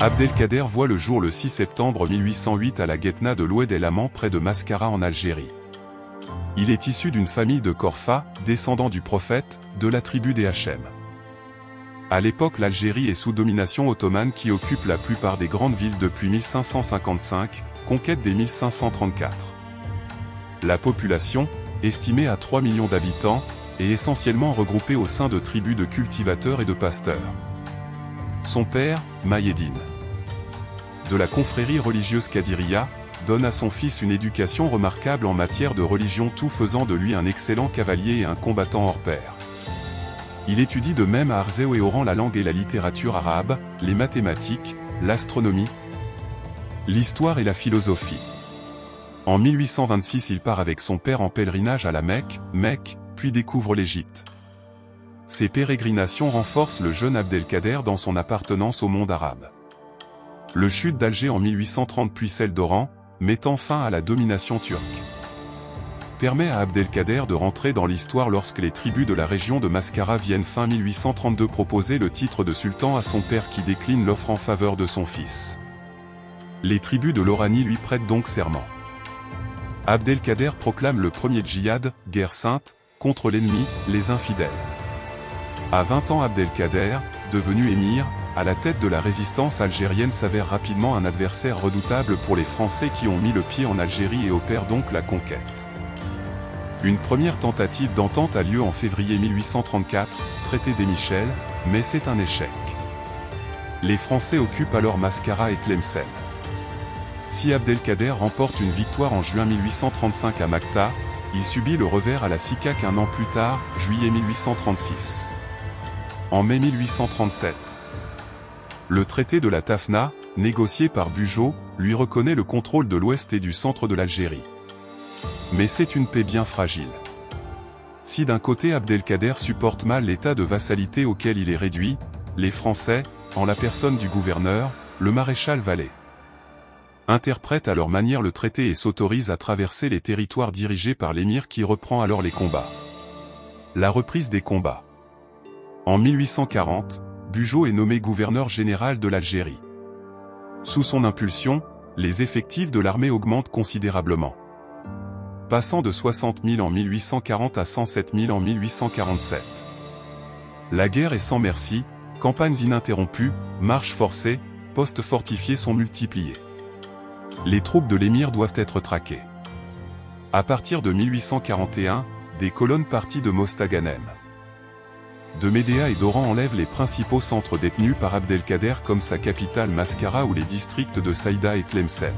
Abdelkader voit le jour le 6 septembre 1808 à la Guetna de l'Oued El Aman près de Mascara en Algérie. Il est issu d'une famille de Korfa, descendant du prophète, de la tribu des Hachem. À l'époque, l'Algérie est sous domination ottomane qui occupe la plupart des grandes villes depuis 1555, conquête dès 1534. La population, estimée à 3 millions d'habitants, est essentiellement regroupée au sein de tribus de cultivateurs et de pasteurs. Son père, Maïeddine, de la confrérie religieuse Kadiriya, donne à son fils une éducation remarquable en matière de religion, tout faisant de lui un excellent cavalier et un combattant hors pair. Il étudie de même à Arzéo et Oran la langue et la littérature arabe, les mathématiques, l'astronomie, l'histoire et la philosophie. En 1826, il part avec son père en pèlerinage à la Mecque, puis découvre l'Égypte. Ces pérégrinations renforcent le jeune Abdelkader dans son appartenance au monde arabe. Le chute d'Alger en 1830 puis celle d'Oran, mettant fin à la domination turque, permet à Abdelkader de rentrer dans l'histoire lorsque les tribus de la région de Mascara viennent fin 1832 proposer le titre de sultan à son père qui décline l'offre en faveur de son fils. Les tribus de l'Oranie lui prêtent donc serment. Abdelkader proclame le premier djihad, guerre sainte, contre l'ennemi, les infidèles. À 20 ans, Abdelkader, devenu émir, à la tête de la résistance algérienne, s'avère rapidement un adversaire redoutable pour les Français qui ont mis le pied en Algérie et opèrent donc la conquête. Une première tentative d'entente a lieu en février 1834, traité des Michel, mais c'est un échec. Les Français occupent alors Mascara et Tlemcen. Si Abdelkader remporte une victoire en juin 1835 à Makta, il subit le revers à la Sikak un an plus tard, juillet 1836. En mai 1837, le traité de la Tafna, négocié par Bugeaud, lui reconnaît le contrôle de l'ouest et du centre de l'Algérie. Mais c'est une paix bien fragile. Si d'un côté Abdelkader supporte mal l'état de vassalité auquel il est réduit, les Français, en la personne du gouverneur, le maréchal Vallée, interprètent à leur manière le traité et s'autorisent à traverser les territoires dirigés par l'émir qui reprend alors les combats. La reprise des combats. En 1840, Bugeaud est nommé gouverneur général de l'Algérie. Sous son impulsion, les effectifs de l'armée augmentent considérablement, passant de 60 000 en 1840 à 107 000 en 1847. La guerre est sans merci, campagnes ininterrompues, marches forcées, postes fortifiés sont multipliés. Les troupes de l'émir doivent être traquées. À partir de 1841, des colonnes parties de Mostaganem, de Médéa et d'Oran enlèvent les principaux centres détenus par Abdelkader comme sa capitale Mascara ou les districts de Saïda et Tlemcen.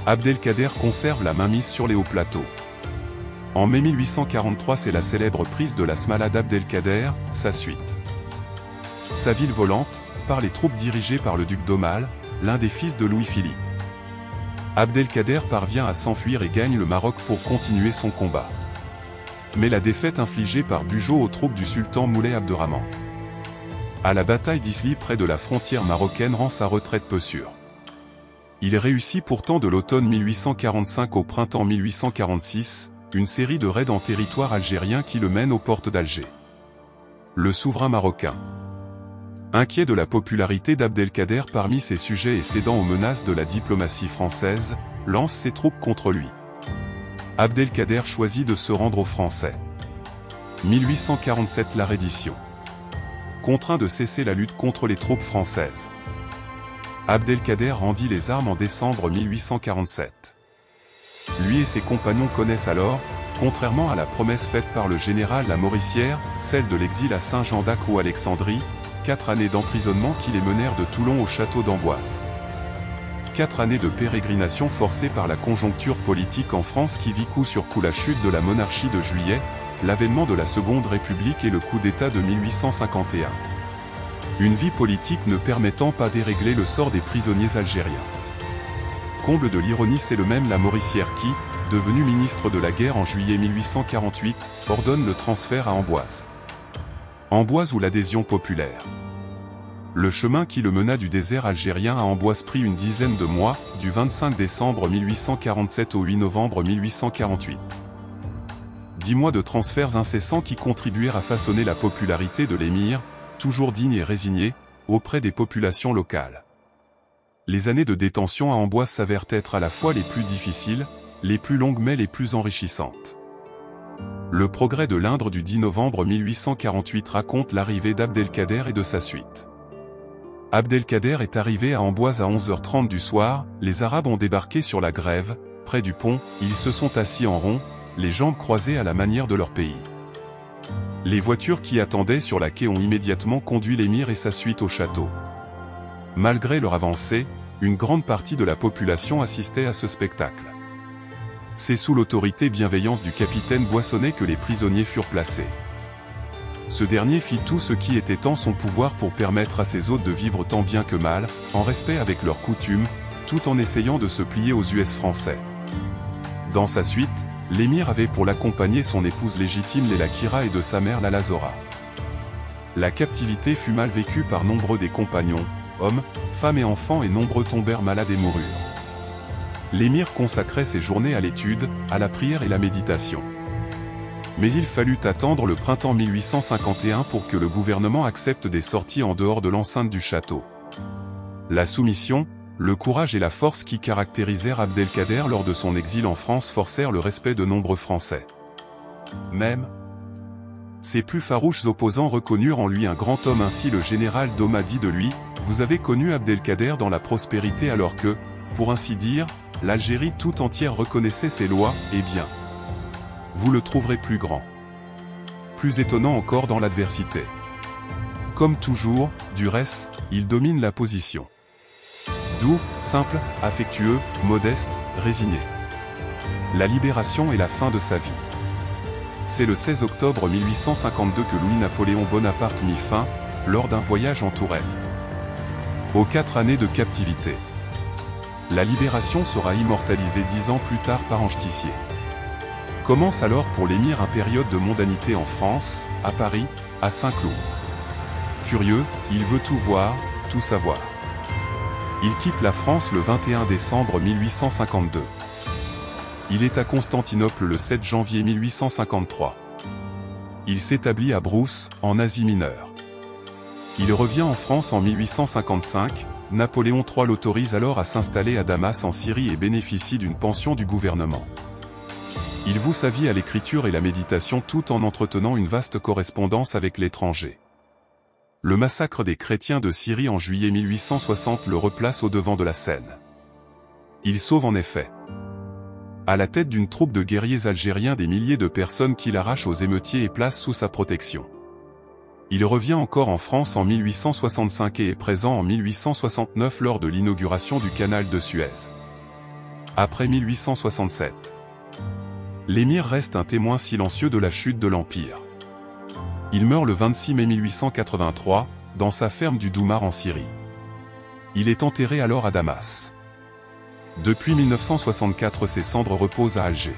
Abdelkader conserve la mainmise sur les hauts plateaux. En mai 1843, c'est la célèbre prise de la Smala d'Abdelkader, sa suite. Sa ville volante, par les troupes dirigées par le duc d'Aumale, l'un des fils de Louis-Philippe. Abdelkader parvient à s'enfuir et gagne le Maroc pour continuer son combat. Mais la défaite infligée par Bugeaud aux troupes du sultan Moulay Abderrahman à la bataille d'Isli près de la frontière marocaine rend sa retraite peu sûre. Il réussit pourtant de l'automne 1845 au printemps 1846, une série de raids en territoire algérien qui le mènent aux portes d'Alger. Le souverain marocain, inquiet de la popularité d'Abdelkader parmi ses sujets et cédant aux menaces de la diplomatie française, lance ses troupes contre lui. Abdelkader choisit de se rendre aux Français. 1847 la reddition. Contraint de cesser la lutte contre les troupes françaises, Abdelkader rendit les armes en décembre 1847. Lui et ses compagnons connaissent alors, contrairement à la promesse faite par le général La Mauricière, celle de l'exil à Saint-Jean d'Acre ou Alexandrie, 4 années d'emprisonnement qui les menèrent de Toulon au château d'Amboise. 4 années de pérégrination forcée par la conjoncture politique en France qui vit coup sur coup la chute de la monarchie de Juillet, l'avènement de la Seconde République et le coup d'État de 1851. Une vie politique ne permettant pas dérégler le sort des prisonniers algériens. Comble de l'ironie, c'est le même La Mauricière qui, devenu ministre de la guerre en juillet 1848, ordonne le transfert à Amboise. Amboise ou l'adhésion populaire. Le chemin qui le mena du désert algérien à Amboise prit une dizaine de mois, du 25 décembre 1847 au 8 novembre 1848. 10 mois de transferts incessants qui contribuèrent à façonner la popularité de l'émir, toujours digne et résigné, auprès des populations locales. Les années de détention à Amboise s'avèrent être à la fois les plus difficiles, les plus longues mais les plus enrichissantes. Le Progrès de l'Indre du 10 novembre 1848 raconte l'arrivée d'Abdelkader et de sa suite. Abdelkader est arrivé à Amboise à 11h30 du soir, les Arabes ont débarqué sur la grève, près du pont, ils se sont assis en rond, les jambes croisées à la manière de leur pays. Les voitures qui attendaient sur la quai ont immédiatement conduit l'émir et sa suite au château. Malgré leur avancée, une grande partie de la population assistait à ce spectacle. C'est sous l'autorité et bienveillance du capitaine Boissonnet que les prisonniers furent placés. Ce dernier fit tout ce qui était en son pouvoir pour permettre à ses hôtes de vivre tant bien que mal, en respect avec leurs coutumes, tout en essayant de se plier aux US français. Dans sa suite, l'émir avait pour l'accompagner son épouse légitime Léla Kira et de sa mère Lala Zora. La captivité fut mal vécue par nombreux des compagnons, hommes, femmes et enfants, et nombreux tombèrent malades et moururent. L'émir consacrait ses journées à l'étude, à la prière et la méditation. Mais il fallut attendre le printemps 1851 pour que le gouvernement accepte des sorties en dehors de l'enceinte du château. La soumission, le courage et la force qui caractérisèrent Abdelkader lors de son exil en France forcèrent le respect de nombreux Français. Même ses plus farouches opposants reconnurent en lui un grand homme. Ainsi le général Doma dit de lui: « Vous avez connu Abdelkader dans la prospérité alors que, pour ainsi dire, l'Algérie tout entière reconnaissait ses lois, eh bien, vous le trouverez plus grand. Plus étonnant encore dans l'adversité. Comme toujours, du reste, il domine la position. Doux, simple, affectueux, modeste, résigné. La libération est la fin de sa vie. » C'est le 16 octobre 1852 que Louis-Napoléon Bonaparte mit fin, lors d'un voyage en Touraine, aux 4 années de captivité. La libération sera immortalisée 10 ans plus tard par Ange Tissier. Commence alors pour l'émir une période de mondanité en France, à Paris, à Saint-Cloud. Curieux, il veut tout voir, tout savoir. Il quitte la France le 21 décembre 1852. Il est à Constantinople le 7 janvier 1853. Il s'établit à Brousse, en Asie mineure. Il revient en France en 1855, Napoléon III l'autorise alors à s'installer à Damas en Syrie et bénéficie d'une pension du gouvernement. Il voue sa vie à l'écriture et la méditation tout en entretenant une vaste correspondance avec l'étranger. Le massacre des chrétiens de Syrie en juillet 1860 le replace au devant de la scène. Il sauve en effet, à la tête d'une troupe de guerriers algériens, des milliers de personnes qu'il arrache aux émeutiers et place sous sa protection. Il revient encore en France en 1865 et est présent en 1869 lors de l'inauguration du canal de Suez. Après 1867, l'émir reste un témoin silencieux de la chute de l'Empire. Il meurt le 26 mai 1883, dans sa ferme du Doumar en Syrie. Il est enterré alors à Damas. Depuis 1964, ses cendres reposent à Alger.